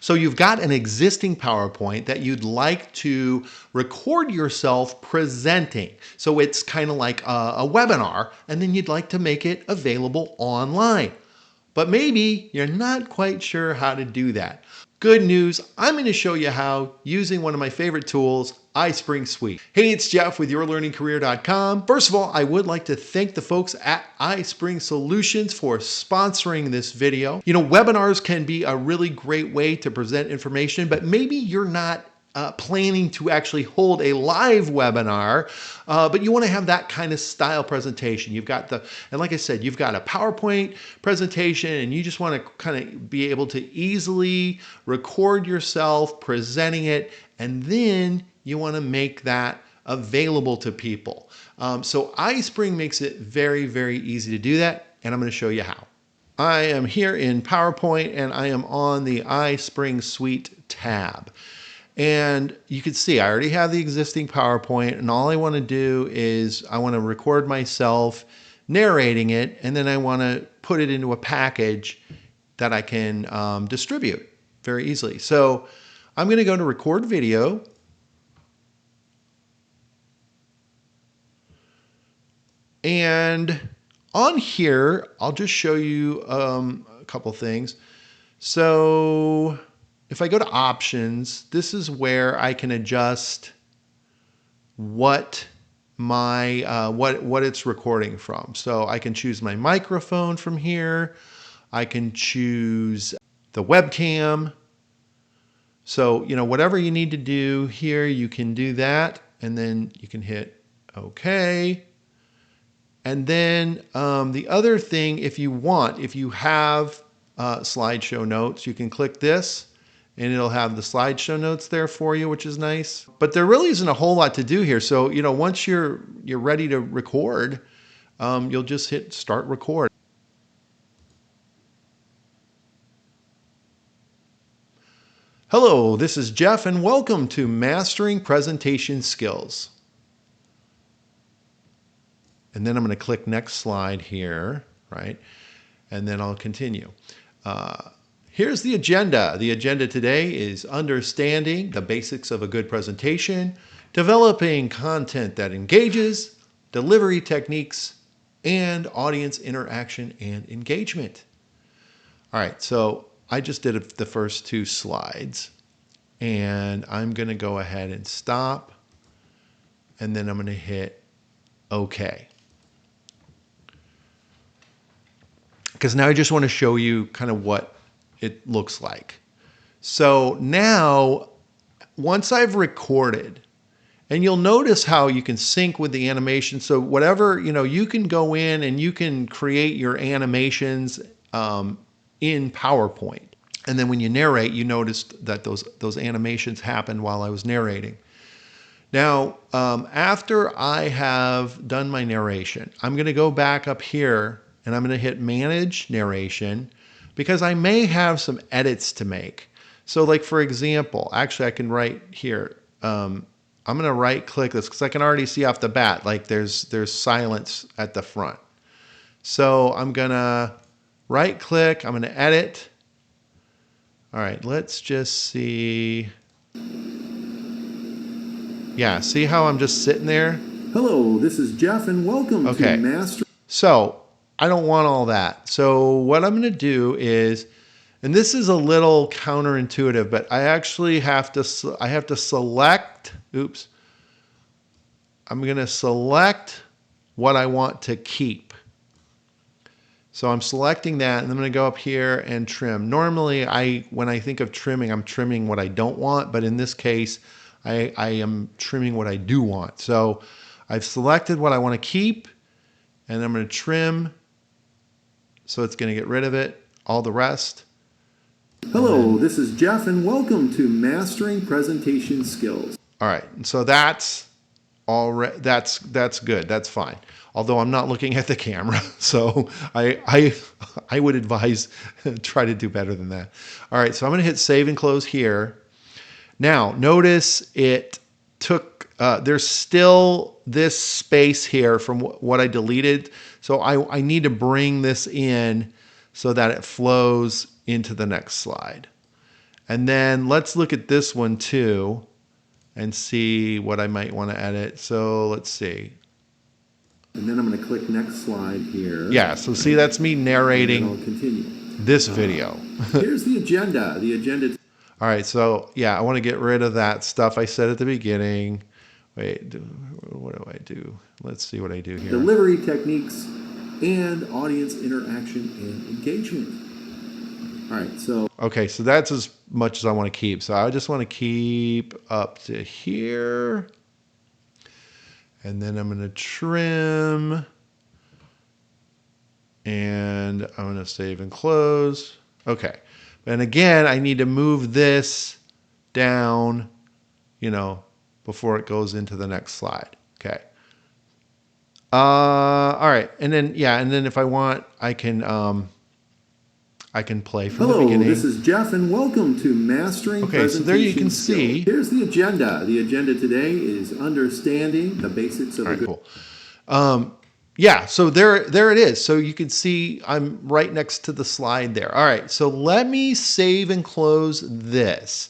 So you've got an existing PowerPoint that you'd like to record yourself presenting. So it's kind of like a webinar, and then you'd like to make it available online. But maybe you're not quite sure how to do that. Good news, I'm going to show you how using one of my favorite tools, iSpring Suite. Hey, it's Jeff with YourLearningCareer.com. First of all, I would like to thank the folks at iSpring Solutions for sponsoring this video. You know, webinars can be a really great way to present information, but maybe you're not planning to actually hold a live webinar, but you want to have that kind of style presentation. You've got and like I said, you've got a PowerPoint presentation and you just want to kind of be able to easily record yourself presenting it, and then you want to make that available to people. So iSpring makes it very, very easy to do that, and I'm going to show you how. I am here in PowerPoint and I am on the iSpring Suite tab. And you can see I already have the existing PowerPoint, and all I want to do is I want to record myself narrating it, and then I want to put it into a package that I can distribute very easily. So I'm going to go to record video. And on here, I'll just show you a couple things. So if I go to options, this is where I can adjust what my what it's recording from. So I can choose my microphone from here. I can choose the webcam. So, you know, whatever you need to do here, you can do that, and then you can hit OK. And then the other thing, if you want, if you have slideshow notes, you can click this and it'll have the slideshow notes there for you, which is nice. But there really isn't a whole lot to do here. So, you know, once you're ready to record, you'll just hit start record. Hello, this is Jeff, and welcome to Mastering Presentation Skills. And then I'm going to click next slide here, right? And then I'll continue. Here's the agenda. The agenda today is understanding the basics of a good presentation, developing content that engages, delivery techniques, and audience interaction and engagement. All right, so I just did the first two slides, and I'm going to go ahead and stop, and then I'm going to hit OK. Because now I just want to show you kind of what it looks like. So now, once I've recorded, and you'll notice how you can sync with the animation. So whatever, you know, you can go in and you can create your animations in PowerPoint. And then when you narrate, you noticed that those animations happened while I was narrating. Now, after I have done my narration, I'm going to go back up here and I'm going to hit Manage Narration, because I may have some edits to make. So like, for example, actually I can write here, I'm going to right click this because I can already see off the bat, like there's silence at the front. So I'm going to right click, I'm going to edit. All right, let's just see. Yeah, see how I'm just sitting there? Hello, this is Jeff, and welcome to Master. So I don't want all that. So what I'm going to do is, and this is a little counterintuitive, but I actually have to select, oops, I'm going to select what I want to keep. So I'm selecting that, and I'm going to go up here and trim. Normally, when I think of trimming, I'm trimming what I don't want, but in this case, I am trimming what I do want. So I've selected what I want to keep, and I'm going to trim. So it's going to get rid of it, all the rest. Hello, this is Jeff, and welcome to Mastering Presentation Skills. All right, and so that's good. That's fine. Although I'm not looking at the camera, so I would advise try to do better than that. All right, so I'm going to hit Save and Close here. Now, notice it took. There's still this space here from what I deleted. So I need to bring this in so that it flows into the next slide. And then let's look at this one too and see what I might want to edit. So let's see. And then I'm going to click next slide here. Yeah, so see, that's me narrating I'll continue. this video. Here's the agenda. The agenda. All right, so yeah, I want to get rid of that stuff I said at the beginning. Wait, what do I do? Let's see what I do here. Delivery techniques and audience interaction and engagement. All right, so. Okay, so that's as much as I want to keep. So I just want to keep up to here. And then I'm going to trim. And I'm going to save and close. Okay. And again, I need to move this down, before it goes into the next slide. Okay. All right. And then, if I want, I can play from the beginning. Hello, this is Jeff, and welcome to Mastering Presentation Okay, so there you can Skills. see. Here's the agenda. The agenda today is understanding the basics of All right, cool. Yeah, so there it is. So you can see I'm right next to the slide there. All right, so let me save and close this.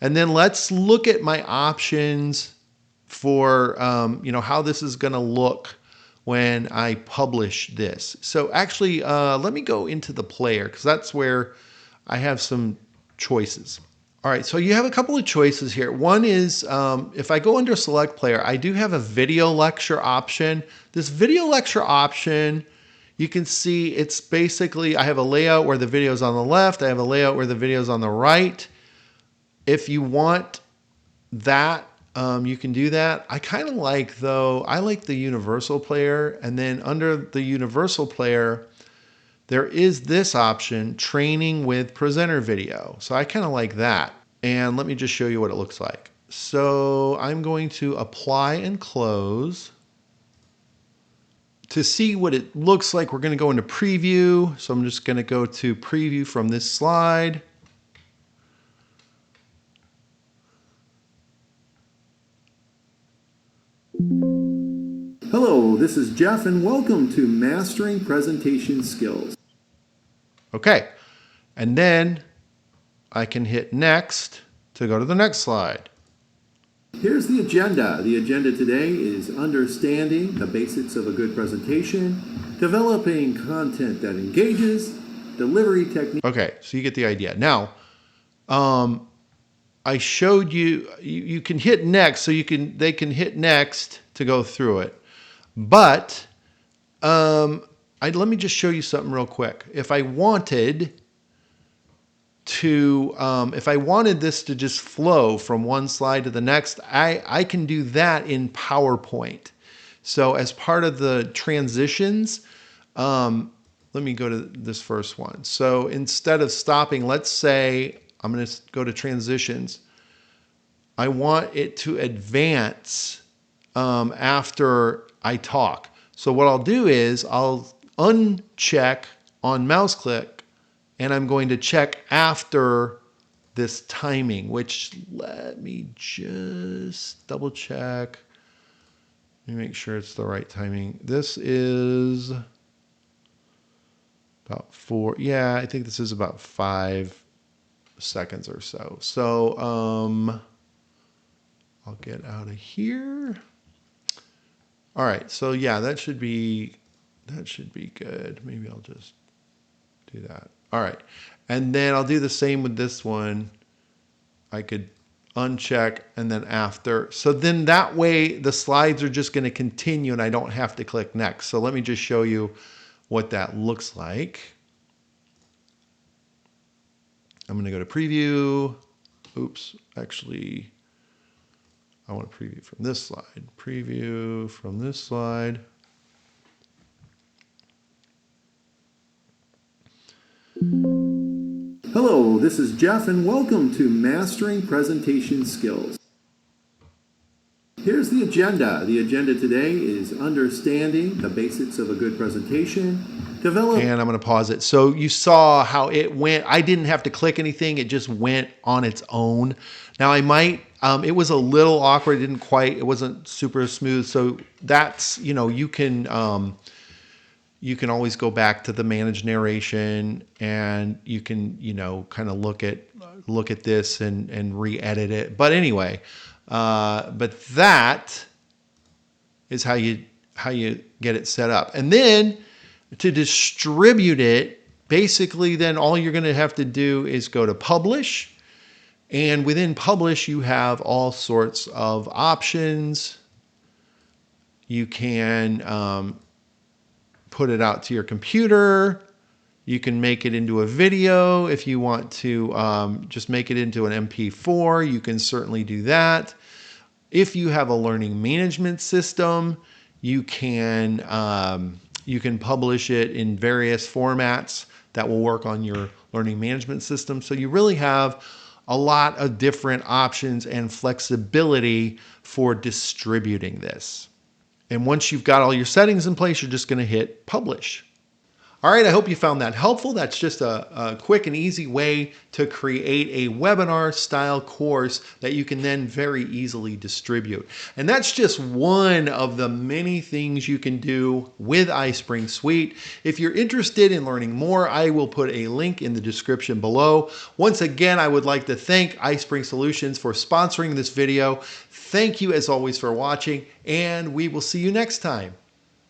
And then let's look at my options for how this is going to look when I publish this. So actually, let me go into the player because that's where I have some choices. All right, so you have a couple of choices here. One is if I go under select player, I do have a video lecture option. This video lecture option, you can see it's basically, I have a layout where the video is on the left. I have a layout where the video is on the right. If you want that, you can do that. I kind of like, though, I like the universal player. And then under the universal player, there is this option, training with presenter video. So I kind of like that. And let me just show you what it looks like. So I'm going to apply and close. To see what it looks like, we're going to go into preview. So I'm just going to go to preview from this slide. Hello, this is Jeff, and welcome to Mastering Presentation Skills. Okay, and then I can hit next to go to the next slide. Here's the agenda. The agenda today is understanding the basics of a good presentation, developing content that engages, delivery techniques. Okay, so you get the idea. Now, I showed you, you can hit next, so they can hit next to go through it. But let me just show you something real quick. If I wanted this to just flow from one slide to the next, I can do that in PowerPoint. So as part of the transitions, let me go to this first one. So instead of stopping, let's say I'm going to go to transitions. I want it to advance after I talk. So what I'll do is I'll uncheck on mouse click, and I'm going to check after this timing, which let me just double check. Let me make sure it's the right timing. This is about 4. Yeah, I think this is about 5 seconds or so. So I'll get out of here. All right, so yeah, that should be good. Maybe I'll just do that. All right, and then I'll do the same with this one. I could uncheck and then after. So then that way the slides are just going to continue and I don't have to click next. So let me just show you what that looks like. I'm going to go to preview. Oops, actually, I want to preview from this slide. Preview from this slide. Hello, this is Jeff, and welcome to Mastering Presentation Skills. Here's the agenda. The agenda today is understanding the basics of a good presentation, develop. And I'm going to pause it. So you saw how it went. I didn't have to click anything. It just went on its own. Now I might, it was a little awkward. It wasn't super smooth. So that's, you can, you can always go back to the manage narration, and you can, kind of look at this and re-edit it. But anyway, but that is how you get it set up. And then to distribute it, basically then all you're going to have to do is go to publish, and within publish you have all sorts of options. You can put it out to your computer. You can make it into a video. If you want to just make it into an MP4, you can certainly do that. If you have a learning management system, you can publish it in various formats that will work on your learning management system. So you really have a lot of different options and flexibility for distributing this. And once you've got all your settings in place, you're just going to hit publish. All right, I hope you found that helpful. That's just a quick and easy way to create a webinar style course that you can then very easily distribute. And that's just one of the many things you can do with iSpring Suite. If you're interested in learning more, I will put a link in the description below. Once again, I would like to thank iSpring Solutions for sponsoring this video. Thank you as always for watching, and we will see you next time.